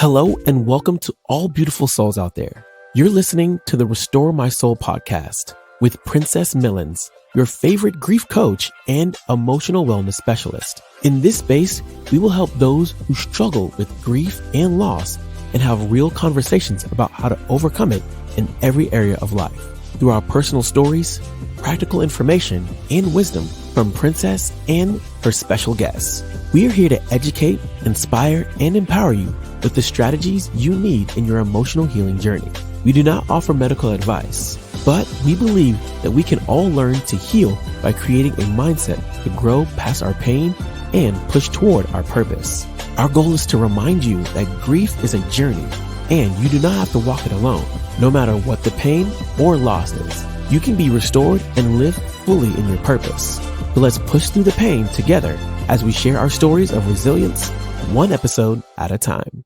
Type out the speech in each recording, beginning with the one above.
Hello and welcome to all beautiful souls out there. You're listening to the Restore My Soul podcast with Princess Millens, your favorite grief coach and emotional wellness specialist. In this space, we will help those who struggle with grief and loss and have real conversations about how to overcome it in every area of life. Through our personal stories, practical information, and wisdom from Princess and her special guests. We are here to educate, inspire, and empower you with the strategies you need in your emotional healing journey. We do not offer medical advice, but we believe that we can all learn to heal by creating a mindset to grow past our pain and push toward our purpose. Our goal is to remind you that grief is a journey and you do not have to walk it alone. No matter what the pain or loss is, you can be restored and live fully in your purpose. So let's push through the pain together as we share our stories of resilience, one episode at a time.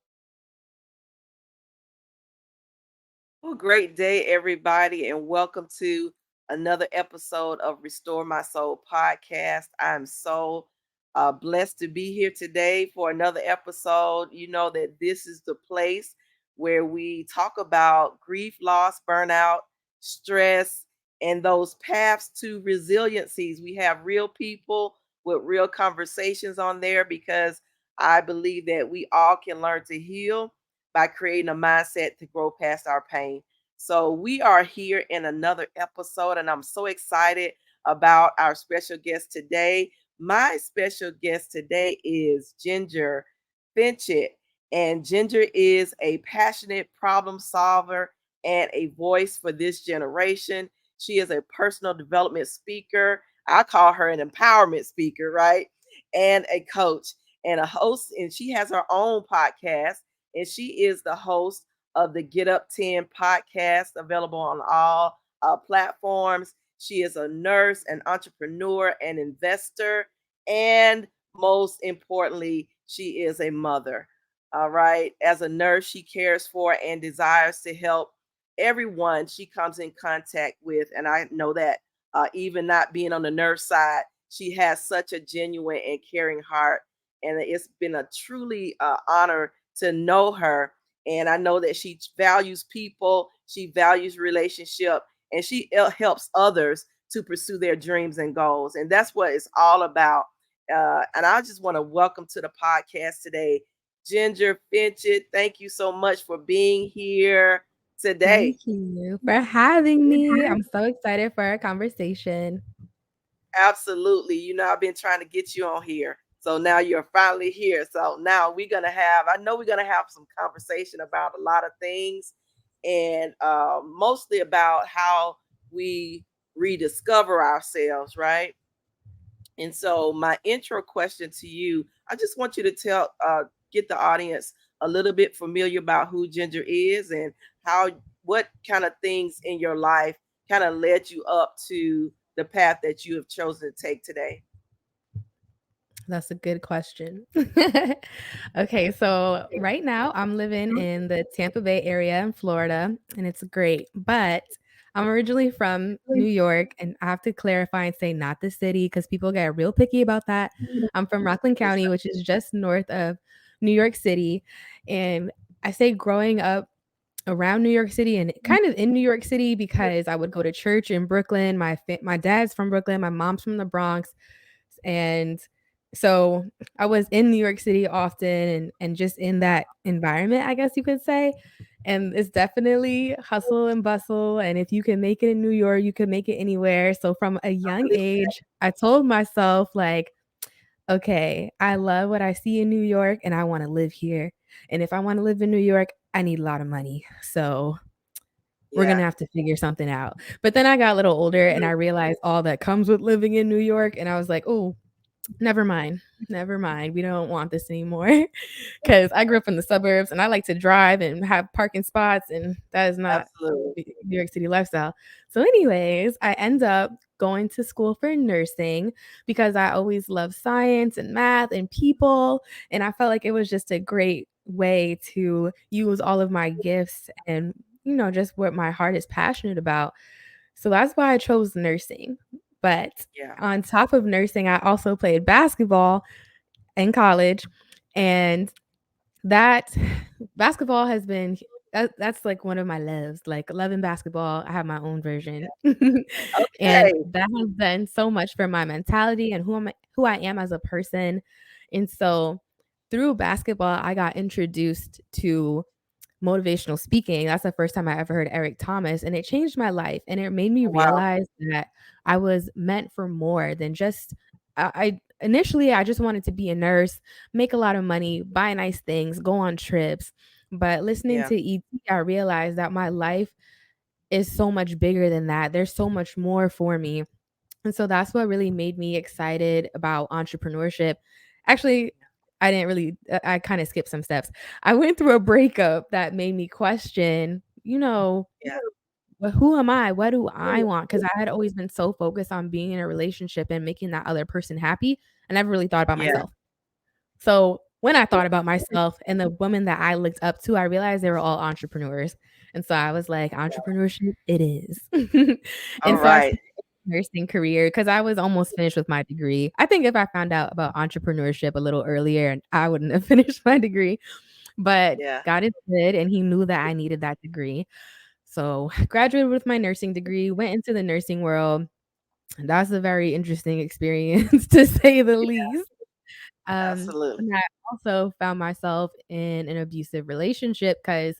Well, great day, everybody, and welcome to another episode of Restore My Soul podcast. I'm so blessed to be here today for another episode. You know that this is the place where we talk about grief, loss, burnout, stress, and those paths to resiliencies. We have real people with real conversations on there because I believe that we all can learn to heal by creating a mindset to grow past our pain. So we are here in another episode, and I'm so excited about our special guest today. My special guest today is Ginger Fitchett, and Ginger is a passionate problem solver and a voice for this generation. She is a personal development speaker. I call her an empowerment speaker, right? And a coach and a host, and she has her own podcast, and she is the host of the Get Up 10 podcast, available on all platforms. She is a nurse, an entrepreneur, an investor, and most importantly, she is a mother. All right. As a nurse, she cares for and desires to help everyone she comes in contact with. And I know that even not being on the nurse side, she has such a genuine and caring heart. And it's been a truly honor to know her. And I know that she values people, she values relationship, and she helps others to pursue their dreams and goals. And that's what it's all about. And I just want to welcome to the podcast today, Ginger Fitchett. Thank you so much for being here today. Thank you for having me. I'm so excited for our conversation. Absolutely. You know, I've been trying to get you on here. So now you're finally here. So now I know we're going to have some conversation about a lot of things and mostly about how we rediscover ourselves, right? And so my intro question to you, I just want you to get the audience a little bit familiar about who Ginger is and what kind of things in your life kind of led you up to the path that you have chosen to take today. That's a good question. Okay, so right now I'm living in the Tampa Bay area in Florida, and it's great. But I'm originally from New York, and I have to clarify and say not the city because people get real picky about that. I'm from Rockland County, which is just north of New York City. And I say growing up around New York City and kind of in New York City because I would go to church in Brooklyn. My dad's from Brooklyn, my mom's from the Bronx, and so I was in New York City often and just in that environment, I guess you could say. And it's definitely hustle and bustle. And if you can make it in New York, you can make it anywhere. So from a young age, I told myself, like, okay, I love what I see in New York and I want to live here. And if I want to live in New York, I need a lot of money. So we're going to Yeah. have to figure something out. But then I got a little older and I realized all that comes with living in New York. And I was like, oh, never mind. Never mind. We don't want this anymore. Because I grew up in the suburbs and I like to drive and have parking spots. And that is not Absolutely. New York City lifestyle. So, anyways, I end up going to school for nursing because I always loved science and math and people. And I felt like it was just a great way to use all of my gifts and, just what my heart is passionate about. So that's why I chose nursing. But Yeah. on top of nursing, I also played basketball in college. And That basketball has been that's like one of my loves, like loving basketball. I have my own version. And Okay. that has done so much for my mentality and who I am as a person. And so through basketball, I got introduced to motivational speaking. That's the first time I ever heard Eric Thomas, and it changed my life, and it made me Oh, wow. realize that I was meant for more than just I initially I just wanted to be a nurse, make a lot of money, buy nice things, go on trips. But listening Yeah. to ET, I realized that my life is so much bigger than that. There's so much more for me. And so that's what really made me excited about entrepreneurship. Actually, I didn't really, I kind of skipped some steps. I went through a breakup that made me question, Yeah. well, who am I? What do I want? Because I had always been so focused on being in a relationship and making that other person happy. I never really thought about Yeah. myself. So when I thought about myself and the women that I looked up to, I realized they were all entrepreneurs. And so I was like, entrepreneurship, it is. All And so I right. started a nursing career because I was almost finished with my degree. I think if I found out about entrepreneurship a little earlier, and I wouldn't have finished my degree, but Yeah. God is good and He knew that I needed that degree. So graduated with my nursing degree, went into the nursing world. That's a very interesting experience to say the least. Absolutely. And I also found myself in an abusive relationship because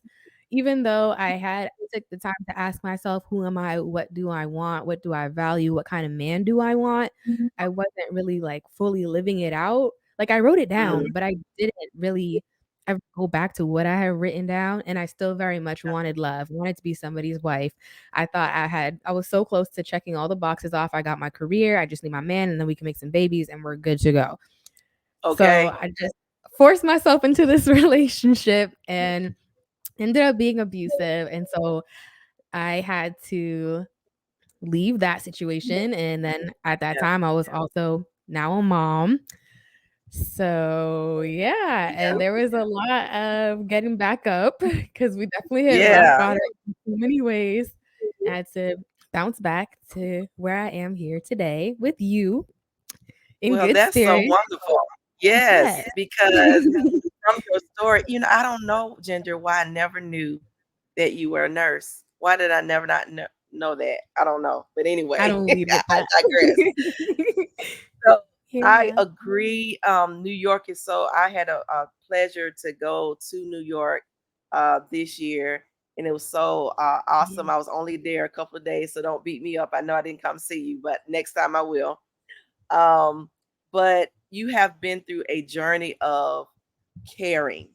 even though I took the time to ask myself, who am I? What do I want? What do I value? What kind of man do I want? I wasn't really like fully living it out. Like I wrote it Mhm. down, but I didn't really ever go back to what I had written down. And I still very much wanted love, wanted to be somebody's wife. I thought I was so close to checking all the boxes off. I got my career, I just need my man, and then we can make some babies and we're good to go. So Okay. I just forced myself into this relationship and ended up being abusive. And so I had to leave that situation. And then at that Yeah. time, I was also now a mom. So yeah, Yeah. and there was a lot of getting back up because we definitely hit rock Yeah. bottom in so many ways. I had to bounce back to where I am here today with you in Well, good that's so spirits. wonderful. Yeah. Yes, because from your story, I don't know, Ginger, why I never knew that you were a nurse. Why did I never not know that? I don't know. But I anyway, don't lead with I that. digress. So I Yeah. agree. New York is so I had a pleasure to go to New York this year, and it was so awesome. Yeah. I was only there a couple of days, so don't beat me up. I know I didn't come see you, but next time I will. Um, but you have been through a journey of caring.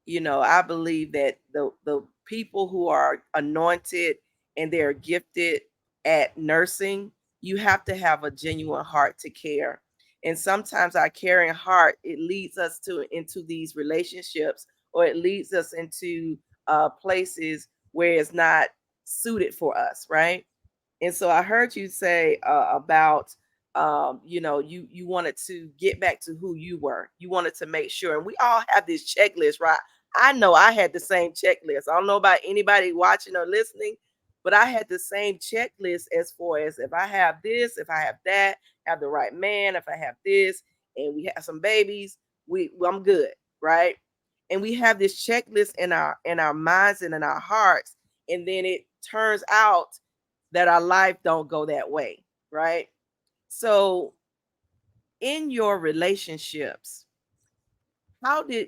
I believe that the people who are anointed and they're gifted at nursing, you have to have a genuine heart to care. And sometimes our caring heart, it leads us to into these relationships, or it leads us into places where it's not suited for us, right? And so I heard you say about you wanted to get back to who you were. You wanted to make sure, and we all have this checklist, right? I know I had the same checklist. I don't know about anybody watching or listening, but I had the same checklist as far as if I have this, if I have that, have the right man, if I have this, and we have some babies, I'm good, right? And we have this checklist in our minds and in our hearts, and then it turns out that our life don't go that way, right? So in your relationships,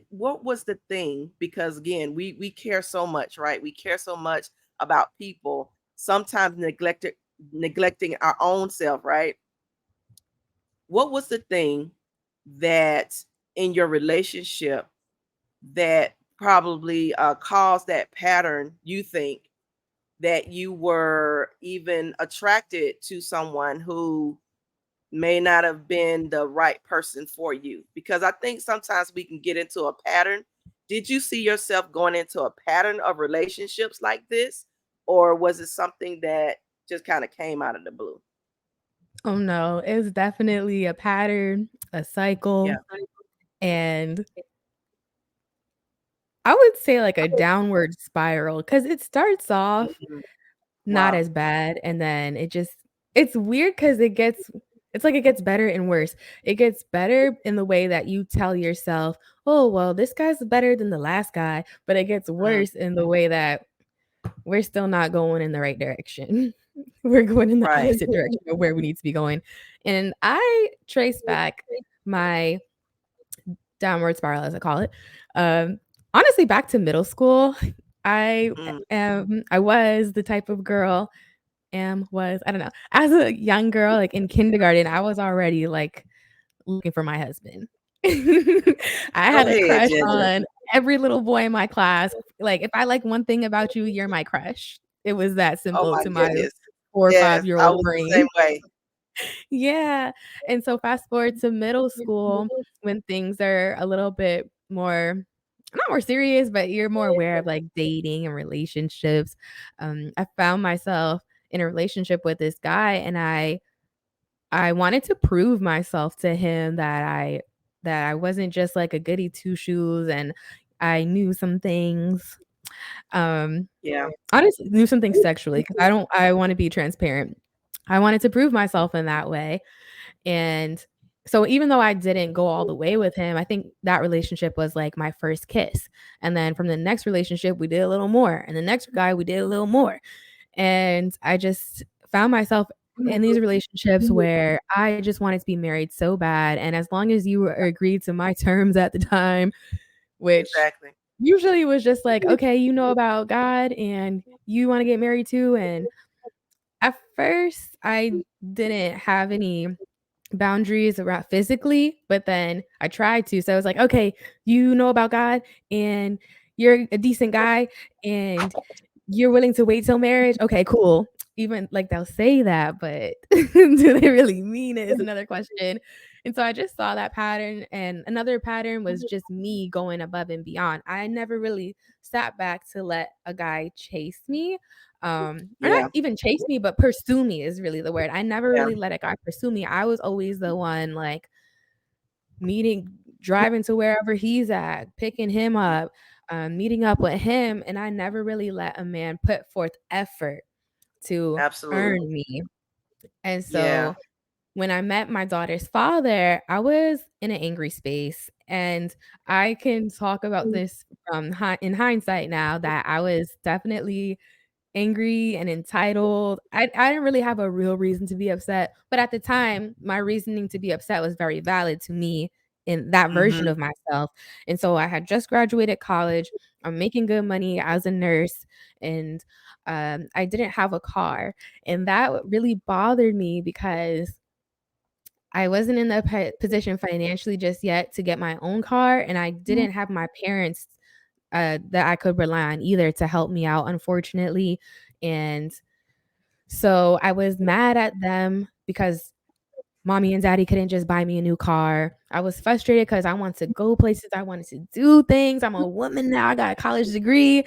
what was the thing? Because again, we care so much, right? We care so much about people, sometimes neglecting our own self, right? What was the thing that in your relationship that probably caused that pattern, you think, that you were even attracted to someone who may not have been the right person for you? Because I think sometimes we can get into a pattern. Did you see yourself going into a pattern of relationships like this? Or was it something that just kind of came out of the blue? Oh, no, it's definitely a pattern, a Yeah. cycle, and I would say like a downward spiral because it starts off Mhm. not Wow. as bad, and then it's weird because it's like it gets better and worse. It gets better in the way that you tell yourself, oh, well, this guy's better than the last guy, but it gets Mm, worse in the way that we're still not going in the right direction. We're going in the right. opposite direction of where we need to be going. And I trace back my downward spiral, as I call it, um, honestly, back to middle school. I Mm, I was the type of girl I don't know. As a young girl, like in kindergarten, I was already like looking for my husband. I go had a ahead, crush Ginger. on every little boy in my class. Like, if I like one thing about you, you're my crush. It was that Oh simple my to my goodness. 4 or Yes, I 5-year-old was the same brain. way. Yeah, and so fast forward to middle school when things are a little bit more not more serious, but you're more aware of, like, dating and relationships. I found myself in a relationship with this guy, and I wanted to prove myself to him that I wasn't just, like, a goody two shoes and I knew some things. Um, Yeah, honestly, knew some things sexually because I wanna be transparent. I wanted to prove myself in that way. And so even though I didn't go all the way with him, I think that relationship was like my first kiss. And then from the next relationship, we did a little more. And the next guy, we did a little more. And I just found myself in these relationships where I just wanted to be married so bad. And as long as you agreed to my terms at the time, which exactly. usually was just like, okay, you know about God and you want to get married too. And at first, I didn't have any boundaries around physically, but then I tried to. So I was like, "Okay, you know about God and you're a decent guy and you're willing to wait till marriage? Okay, cool." Even like they'll say that, but do they really mean it is another question. And so I just saw that pattern, and another pattern was just me going above and beyond. I never really sat back to let a guy chase me, or not Yeah, even chase me, but pursue me is really the word. I never yeah, really let a guy pursue me. I was always the one, like, meeting driving to wherever he's at, picking him up, meeting up with him, and I never really let a man put forth effort to absolutely. earn me. And Yeah. so when I met my daughter's father, I was in an angry space, and I can talk about this from in hindsight now that I was definitely angry and entitled. I didn't really have a real reason to be upset, but at the time, my reasoning to be upset was very valid to me in that version Mhm. of myself. And so I had just graduated college. I'm making good money as a nurse, and I didn't have a car, and that really bothered me because I wasn't in the position financially just yet to get my own car, and I didn't have my parents that I could rely on either to help me out, unfortunately. And so I was mad at them because mommy and daddy couldn't just buy me a new car. I was frustrated because I wanted to go places, I wanted to do things. I'm a woman now, I got a college degree,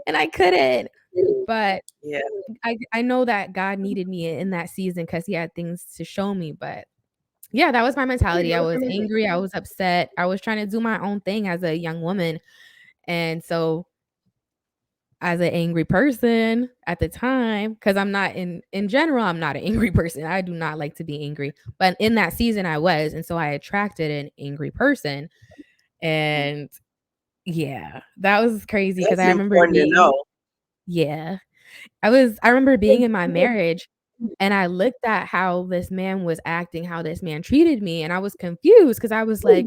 and I couldn't. But Yeah, I know that God needed me in that season because He had things to show me. But yeah, that was my mentality. I was angry, I was upset, I was trying to do my own thing as a young woman. And so as an angry person at the time, because I'm not in general, I'm not an angry person. I do not like to be angry. But in that season I was, and so I attracted an angry person. mhm. And yeah, that was crazy because That's I remember important to being know. yeah. I remember being in my marriage and I looked at how this man was acting, how this man treated me, and I was confused because I was like,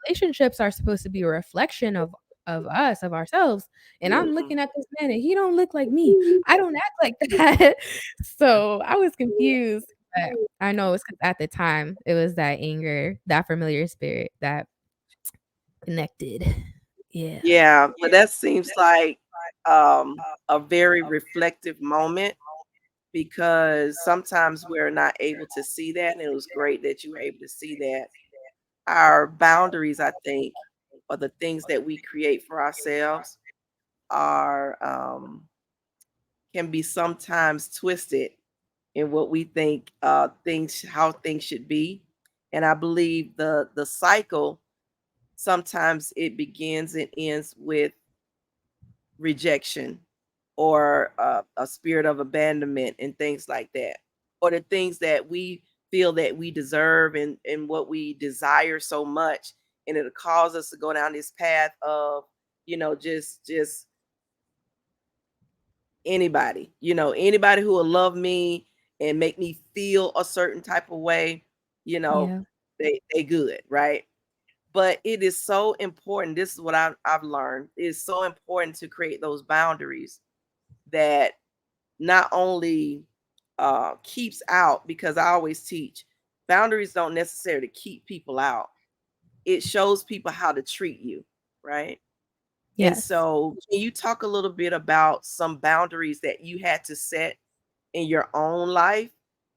relationships are supposed to be a reflection of us, of ourselves, and I'm Mhm. looking at this man and he don't look like me. I don't act like that. So, I was confused, but I know it's 'cause at the time, it was that anger, that familiar spirit that connected. Yeah. Yeah, but that seems like, a very reflective moment because sometimes we're not able to see that, and it was great that you were able to see that. Our boundaries, I think, or the things that we create for ourselves are, can be sometimes twisted in what we think, things how things should be, and I believe the cycle, sometimes it begins and ends with rejection or a spirit of abandonment and things like that, or the things that we feel that we deserve and what we desire so much, and it'll cause us to go down this path of, just anybody, anybody who will love me and make me feel a certain type of way, you know, Yeah. they good, right? But it is so important. This is what I've learned. It's so important to create those boundaries that not only keeps out, because I always teach boundaries don't necessarily keep people out. It shows people how to treat you, right? And Yes. so, can you talk a little bit about some boundaries that you had to set in your own life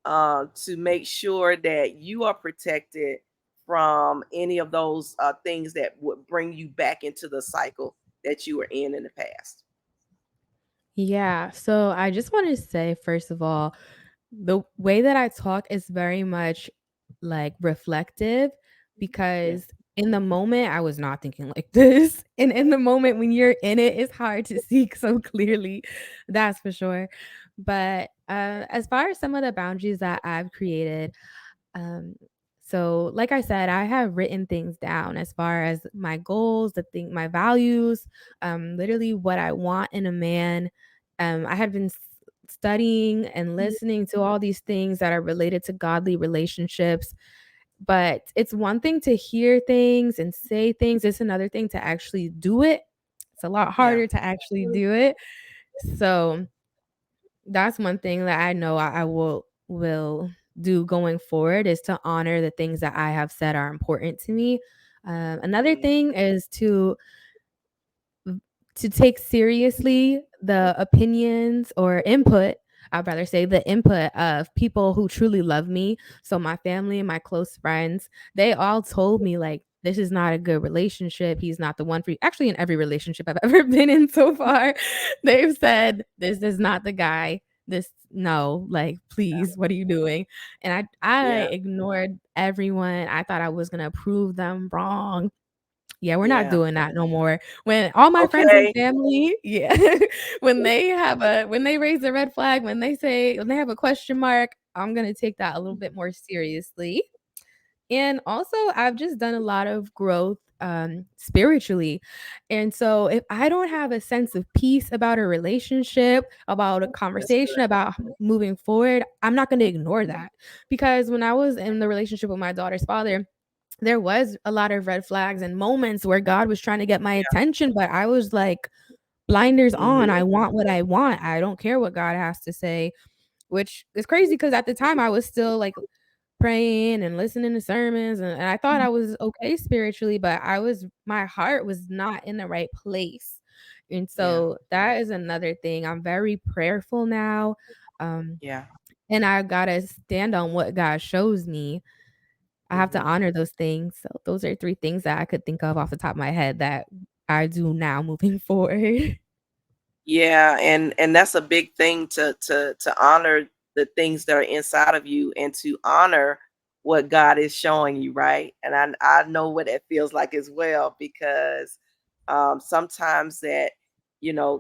to make sure that you are protected from any of those things that would bring you back into the cycle that you were in the past? Yeah. So I just want to say, first of all, the way that I talk is very much like reflective Yeah. because in the moment I was not thinking like this. And in the moment when you're in it, it's hard to see so clearly. That's for sure. But as far as some of the boundaries that I've created, um, so like I said, I have written things down as far as my goals, my values, literally what I want in a man. I had been studying and listening to all these things that are related to godly relationships. But it's one thing to hear things and say things, it's another thing to actually do it. It's a lot Yeah. harder to actually do it. So that's one thing that I know I will do going forward is to honor the things that I have said are important to me. Another Mhm. thing is to take seriously the opinions or input. I'd rather say the input of people who truly love me. So my family and my close friends, they all told me like this is not a good relationship. He's not the one for you. Actually, in every relationship I've ever been in so far, they've said this is not the guy. This no, like please, what are you doing? And I Yeah. ignored everyone. I thought I was gonna prove them wrong. Yeah, we're not Yeah. doing that no more. When all my friends and Okay. family yeah, when they raise a red flag, when they have a question mark, I'm gonna take that a little bit more seriously. And also, I've just done a lot of growth, spiritually. And so if I don't have a sense of peace about a relationship, about a That's conversation, good. about moving forward, I'm not gonna ignore that. Because when I was in the relationship with my daughter's father, there was a lot of red flags and moments where God was trying to get my attention, but I was like, blinders on. I Mhm. want what I want. I don't care what God has to say, which is crazy because at the time I was still like praying and listening to sermons and I thought I was okay spiritually, but my heart was not in the right place. And Yeah. so that is another thing. I'm very prayerful now. Um, Yeah. and I gotta stand on what God shows me. I have to Mhm. honor those things. So those are 3 things that I could think of off the top of my head that I do now moving forward. Yeah, and that's a big thing to honor the things that are inside of you and to honor what God is showing you, right? And I know what it feels like as well because sometimes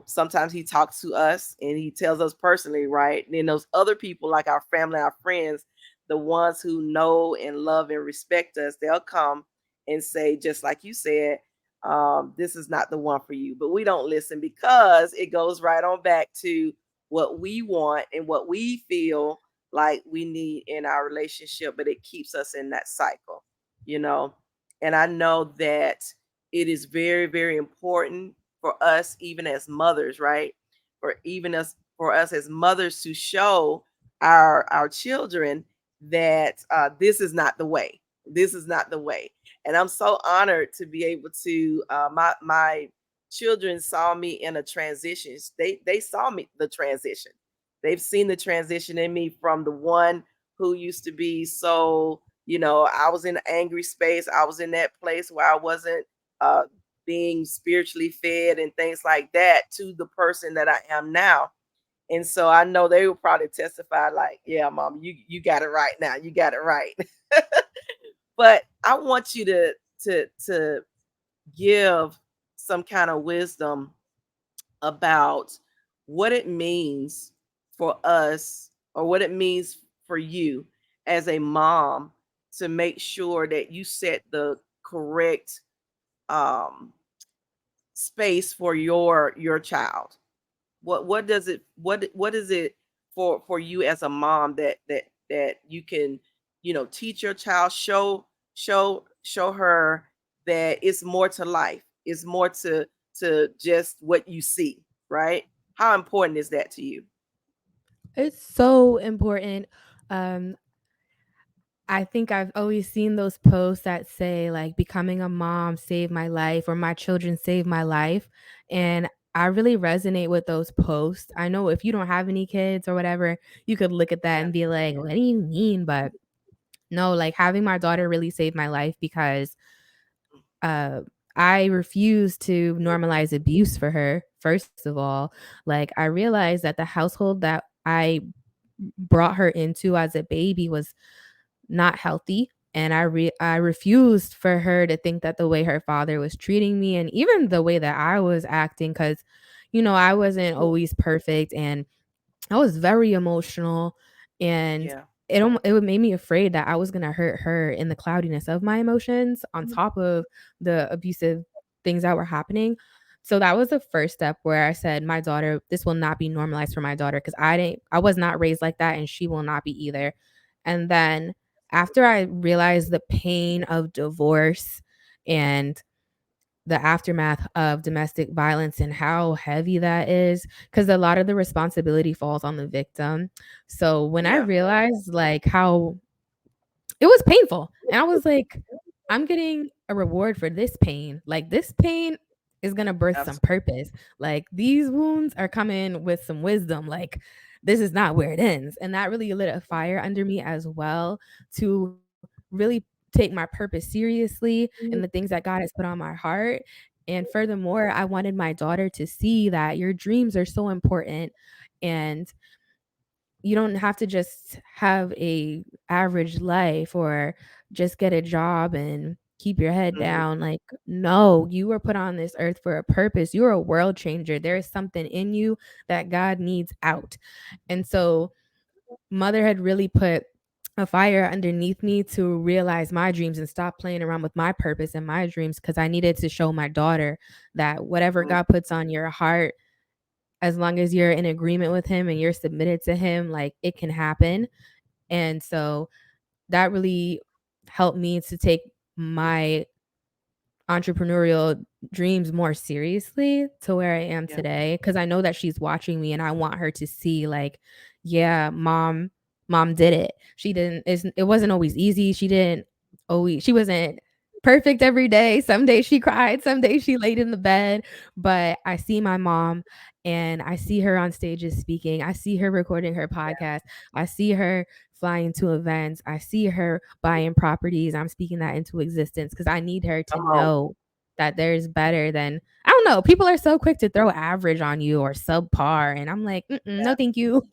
sometimes he talks to us and he tells us personally, right? And then those other people like our family, our friends, the ones who know and love and respect us, they'll come and say, just like you said, this is not the one for you. But we don't listen because it goes right on back to what we want and what we feel like we need in our relationship, but it keeps us in that cycle, you know. And I know that it is very, very important for us, even as mothers, right? For us as mothers to show our children that this is not the way. This is not the way, and I'm so honored to be able to. My children saw me in a transition. They saw me the transition. They've seen the transition in me from the one who used to be so. I was in an angry space. I was in that place where I wasn't uh, being spiritually fed and things like that to the person that I am now. And so I know they will probably testify like, yeah, mom, you got it right now. You got it right. But I want you to give some kind of wisdom about what it means for us or what it means for you as a mom to make sure that you set the correct um, space for your child? What does it what is it for you as a mom that you can, teach your child, show her that it's more to life, it's more to just what you see, right? How important is that to you? It's so important. Um, I think I've always seen those posts that say, like, "Becoming a mom saved my life," or "My children saved my life," and I really resonate with those posts. I know if you don't have any kids or whatever, you could look at that Yeah. and be like, "What do you mean?" But no, like, having my daughter really saved my life because, uh, I refuse to normalize abuse for her, first of all. Like, I realized that the household that I brought her into as a baby was not healthy, and I refused for her to think that the way her father was treating me and even the way that I was acting, cuz I wasn't always perfect, and I was very emotional, and Yeah. it would make me afraid that I was gonna hurt her in the cloudiness of my emotions on top of the abusive things that were happening. So that was the first step where I said, "My daughter, this will not be normalized for my daughter," because I was not raised like that, and she will not be either. And then after I realized the pain of divorce and the aftermath of domestic violence and how heavy that is, because a lot of the responsibility falls on the victim. So when I Yeah. realized like how it was painful, and I was like, "I'm getting a reward for this pain. Like, this pain is gonna birth some Absolutely. purpose. Like, these wounds are coming with some wisdom. Like, this is not where it ends." And that really lit a fire under me as well to really take my purpose seriously and the things that God has put on my heart. And furthermore, I wanted my daughter to see that your dreams are so important, and you don't have to just have a average life or just get a job and keep your head Mhm. down. Like, no, you were put on this earth for a purpose. You're a world changer. There is something in you that God needs out. And so motherhood really put a fire underneath me to realize my dreams and stop playing around with my purpose and my dreams, because I needed to show my daughter that whatever Mhm. God puts on your heart, as long as you're in agreement with him and you're submitted to him, like, it can happen. And so that really helped me to take my entrepreneurial dreams more seriously to where I am Yeah. today, because I know that she's watching me and I want her to see, like, yeah, mom did it. She didn't it wasn't always easy. She wasn't perfect every day. Some days she cried, some days she laid in the bed, but I see my mom and I see her on stages speaking. I see her recording her podcast. I see her flying to events. I see her buying properties. I'm speaking that into existence because I need her to Come on. know that there's better than, I don't know. People are so quick to throw average on you or subpar, and I'm like, no, thank you.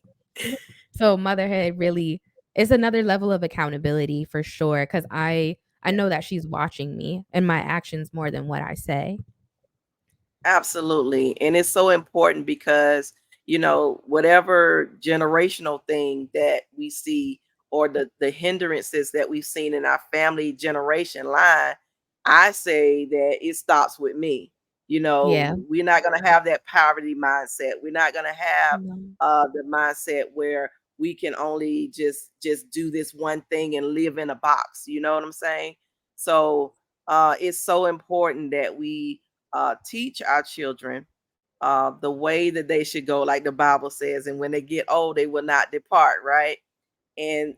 So motherhood really is another level of accountability for sure, because I Yeah. know that she's watching me and my actions more than what I say. Absolutely. And it's so important because, whatever generational thing that we see, or the hindrances that we've seen in our family generation line, I say that it stops with me. Yeah. We're not going to have that poverty mindset. We're not going to have No. the mindset where we can only just do this one thing and live in a box. You know what I'm saying? So it's so important that we teach our children the way that they should go, like the Bible says, and when they get old, they will not depart, right? And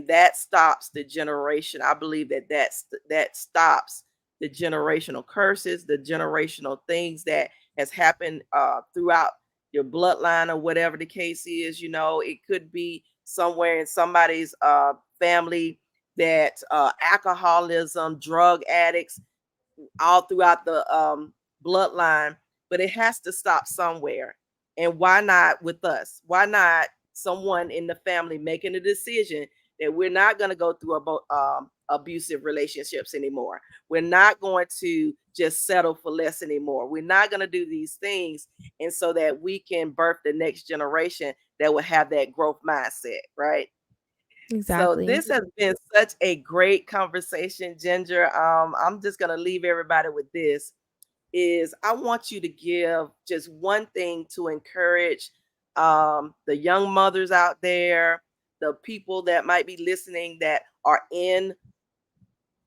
that stops the generation. I believe that stops the generational curses, the generational things that has happened throughout your bloodline or whatever the case is. It could be somewhere in somebody's family that alcoholism, drug addicts, all throughout the bloodline, but it has to stop somewhere. And why not with us? Why not someone in the family making a decision that we're not going to go through abusive relationships anymore? We're not going to just settle for less anymore. We're not going to do these things. And so that we can birth the next generation that will have that growth mindset, right? So Exactly. this has been such a great conversation, Ginger. I'm just gonna leave everybody with this is I want you to give just one thing to encourage the young mothers out there, the people that might be listening that are in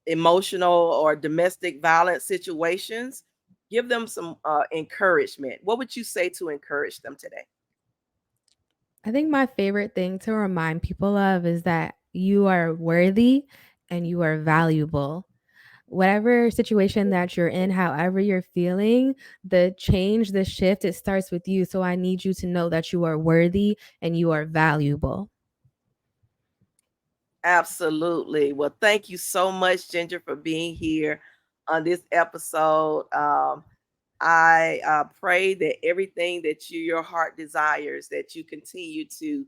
emotional or domestic violence situations. Give them some encouragement. What would you say to encourage them today? I think my favorite thing to remind people of is that you are worthy and you are valuable. Whatever situation that you're in, however you're feeling, the change, the shift, it starts with you. So I need you to know that you are worthy and you are valuable. Absolutely. Well, thank you so much, Ginger, for being here on this episode. I pray that everything that your heart desires, that you continue to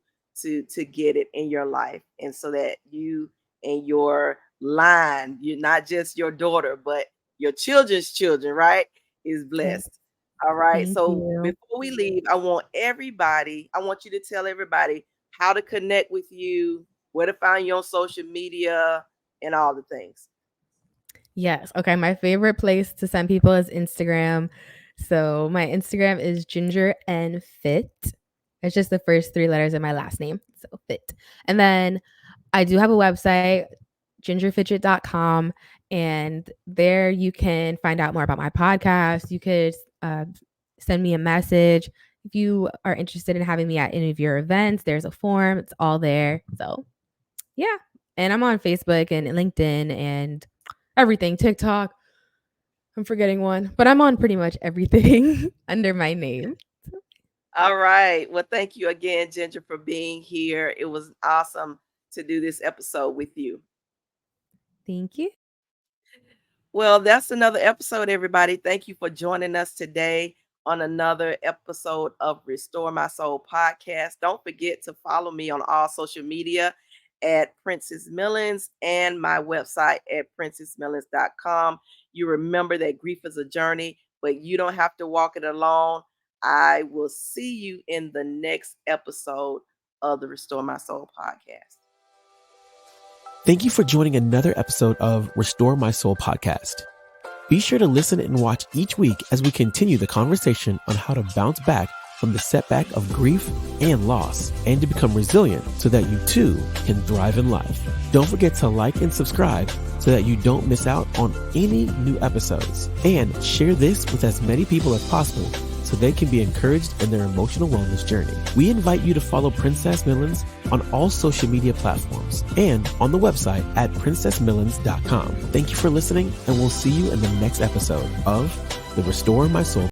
get it in your life, and so that you and your line, you're not just your daughter, but your children's children, right, is Yes. blessed. All right. Thank So you. before we leave, I want you to tell everybody how to connect with you, where to find you on social media, and all the things. Yes. Okay. My favorite place to send people is Instagram. So my Instagram is Ginger and Fit. It's just the first three letters of my last name. So Fit. And then I do have a website, gingerfitchett.com. And there you can find out more about my podcast. You could send me a message. If you are interested in having me at any of your events, there's a form. It's all there. So, yeah. And I'm on Facebook and LinkedIn and everything, TikTok. I'm forgetting one, but I'm on pretty much everything under my name. All right. Well, thank you again, Ginger, for being here. It was awesome to do this episode with you. Thank you. Well, that's another episode, everybody. Thank you for joining us today on another episode of Restore My Soul podcast. Don't forget to follow me on all social media at Princess Millens and my website at princessmillens.com. You remember that grief is a journey, but you don't have to walk it alone. I will see you in the next episode of the Restore My Soul podcast. Thank you for joining another episode of Restore My Soul podcast. Be sure to listen and watch each week as we continue the conversation on how to bounce back from the setback of grief and loss and to become resilient so that you too can thrive in life. Don't forget to like and subscribe so that you don't miss out on any new episodes, and share this with as many people as possible so they can be encouraged in their emotional wellness journey. We invite you to follow Princess Millens on all social media platforms and on the website at princessmillens.com. Thank you for listening, and we'll see you in the next episode of the Restore My Soul